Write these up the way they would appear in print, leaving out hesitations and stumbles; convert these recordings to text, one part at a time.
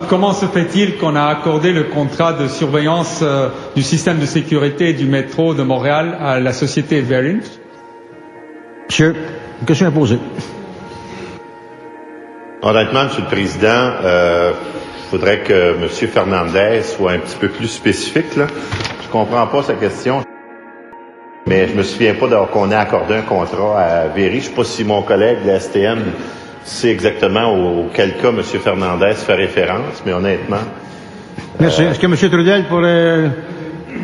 Comment se fait-il qu'on a accordé le contrat de surveillance du système de sécurité du métro de Montréal à la société Verint? Monsieur, une question à poser. Honnêtement, Monsieur le Président, il faudrait que M. Fernandez soit un petit peu plus spécifique, là. Je comprends pas sa question. Mais je me souviens pas qu'on ait accordé un contrat à Véry. Je sais pas si mon collègue de la STM sait exactement auquel cas M. Fernandez fait référence, mais honnêtement... Merci. Est-ce que M. Trudel pourrait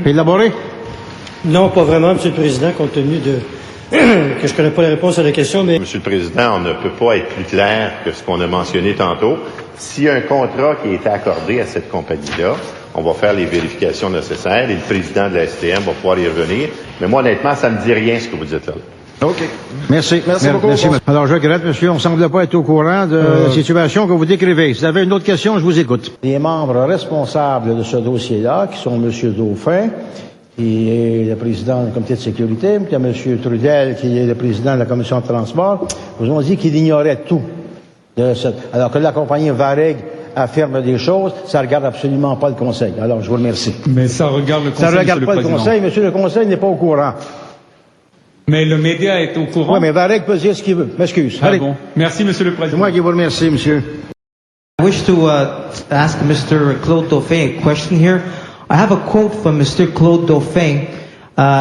élaborer? Non, pas vraiment, M. le Président, compte tenu de... que je connais pas la réponse à la question, mais... Monsieur le Président, on ne peut pas être plus clair que ce qu'on a mentionné tantôt. S'il y a un contrat qui a été accordé à cette compagnie-là, on va faire les vérifications nécessaires et le président de la STM va pouvoir y revenir. Mais moi, honnêtement, ça ne me dit rien ce que vous dites là. OK. Merci. Merci beaucoup. Merci. Alors, je regrette, monsieur, on ne semble pas être au courant de la situation que vous décrivez. Si vous avez une autre question, je vous écoute. Les membres responsables de ce dossier-là, qui sont M. Dauphin, qui est le président du comité de sécurité, puis M. Trudel, qui est le président de la commission de transport, vous ont dit qu'il ignorait tout. Alors que la compagnie Varig affirme des choses, ça regarde absolument pas le Conseil. Alors, je vous remercie. Mais ça regarde le Conseil, ça regarde pas le Président. Conseil, monsieur le Conseil n'est pas au courant. Mais le média est au courant. Oui, mais Varig peut dire ce qu'il veut. M'excuse. Ah bon. Merci, Monsieur le Président. C'est moi qui vous remercie, monsieur. I wish to ask Mr. Claude Dauphin a question here. I have a quote from Mr. Claude Dauphin.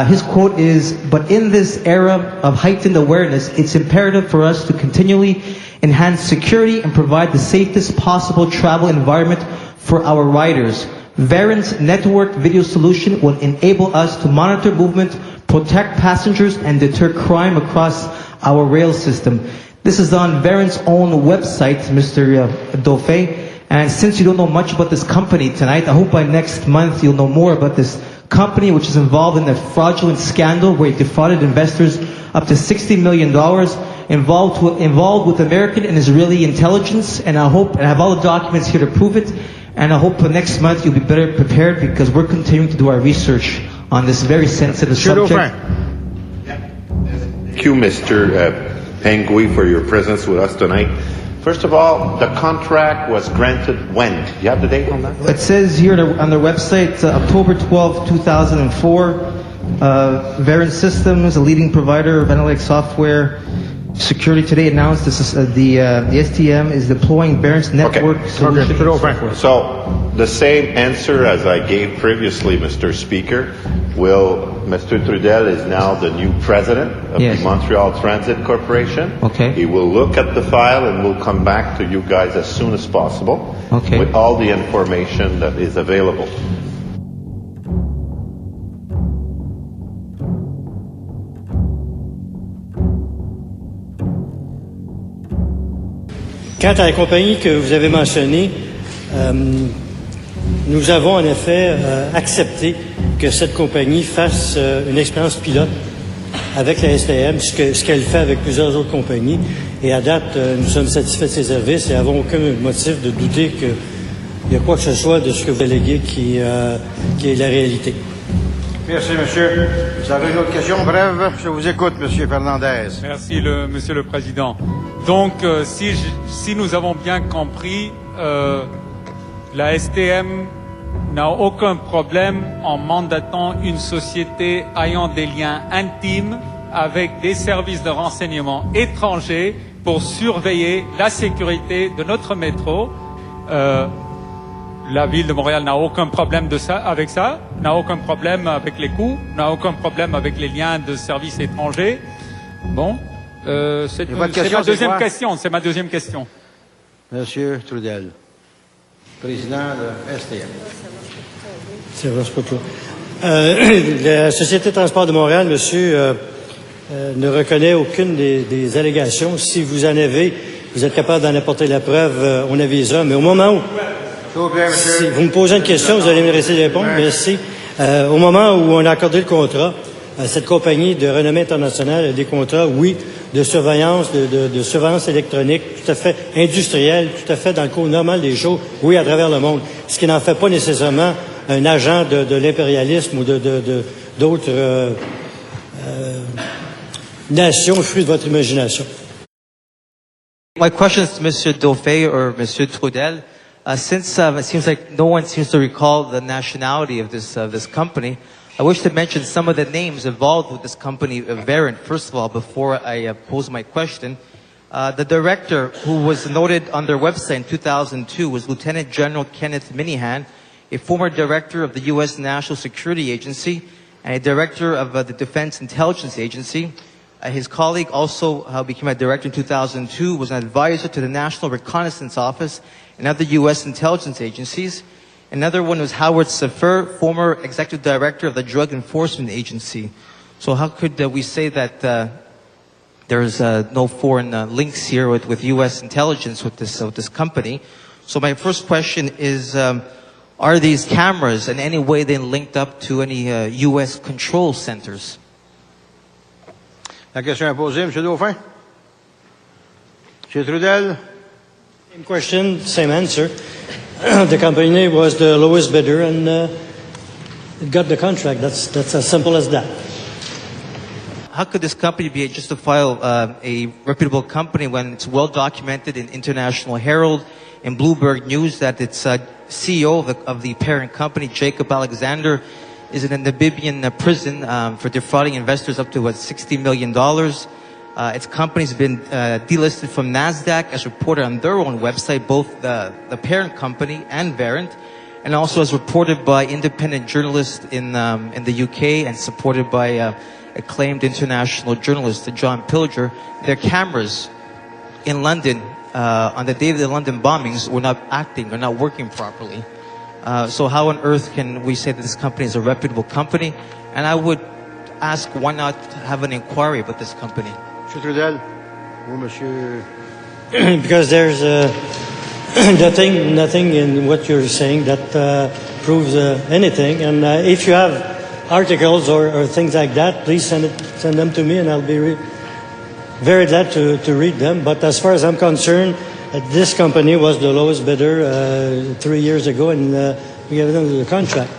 His quote is, "But in this era of heightened awareness, it's imperative for us to continually enhance security and provide the safest possible travel environment for our riders. Verint's network video solution will enable us to monitor movement, protect passengers, and deter crime across our rail system." This is on Verint's own website, Mr. Dauphin. And since you don't know much about this company tonight, I hope by next month you'll know more about this company, which is involved in a fraudulent scandal where it defrauded investors up to $60 million, involved with American and Israeli intelligence. And I hope, and I have all the documents here to prove it, and I hope next month you'll be better prepared because we're continuing to do our research on this very sensitive subject. Thank you, Mr. Pengui, for your presence with us tonight. First of all, the contract was granted when? Do you have the date on that? It says here on their website, October 12, 2004, Verint Systems, a leading provider of analytic software security today, announced this is, the STM is deploying Verint's network solution. So, the same answer as I gave previously, Mr. Speaker. Mr. Trudel is now the new president of the Montreal Transit Corporation. Okay. He will look at the file and will come back to you guys as soon as possible with all the information that is available. Quant à la compagnie que vous avez mentionnée, nous avons en effet accepté que cette compagnie fasse une expérience pilote avec la STM, ce qu'elle fait avec plusieurs autres compagnies. Et à date, nous sommes satisfaits de ses services et n'avons aucun motif de douter qu'il y a quoi que ce soit de ce que vous alléguez qui est la réalité. Merci, monsieur. Vous avez une autre question brève? Je vous écoute, monsieur Fernandez. Merci, Monsieur le Président. Donc, si nous avons bien compris, la STM n'a aucun problème en mandatant une société ayant des liens intimes avec des services de renseignement étrangers pour surveiller la sécurité de notre métro. La ville de Montréal n'a aucun problème avec ça, n'a aucun problème avec les coûts, n'a aucun problème avec les liens de services étrangers. Bon, c'est ma deuxième question. Monsieur Trudel, président de STM. C'est vrai, c'est pas toi. La Société de transport de Montréal, monsieur, ne reconnaît aucune des allégations. Si vous en avez, vous êtes capable d'en apporter la preuve, on avisera. Mais au moment où... Si vous me posez une question, vous allez me laisser répondre. Merci. Au moment où on a accordé le contrat, cette compagnie de renommée internationale a des contrats, oui, de surveillance, de surveillance électronique, tout à fait industrielle, tout à fait dans le cours normal des choses, oui, à travers le monde. Ce qui n'en fait pas nécessairement un agent de l'impérialisme ou d'autres nations fruit de votre imagination. My question is to Mr. Dauphin or Mr. Trudel. Since it seems like no one seems to recall the nationality of this company, I wish to mention some of the names involved with this company, Verint. First of all, before I pose my question, the director who was noted on their website in 2002 was Lieutenant General Kenneth Minihan, a former director of the U.S. National Security Agency and a director of the Defense Intelligence Agency. His colleague also became a director in 2002, was an advisor to the National Reconnaissance Office and other U.S. intelligence agencies. Another one was Howard Safir, former executive director of the Drug Enforcement Agency. So how could we say that there's no foreign links here with U.S. intelligence with this company? So my first question is, are these cameras in any way then linked up to any U.S. control centers? La question est posée, M. Dauphin. M. Trudel. Same question, same answer. The company was the lowest bidder and it got the contract. That's as simple as that. How could this company be just a reputable company when it's well documented in International Herald and Bloomberg News that its CEO of the parent company, Jacob Alexander, is in a Namibian prison for defrauding investors up to $60 million. Its company's been delisted from NASDAQ as reported on their own website, both the parent company and Verint, and also as reported by independent journalists in the UK and supported by acclaimed international journalist John Pilger. Their cameras in London on the day of the London bombings were not acting, or not working properly. So how on earth can we say that this company is a reputable company? And I would ask, why not have an inquiry about this company? M. Trudel. Ou Monsieur... Because there's nothing in what you're saying that proves anything. And if you have articles or things like that, please send them to me and I'll be very glad to read them. But as far as I'm concerned, this company was the lowest bidder 3 years ago and we gave them the contract.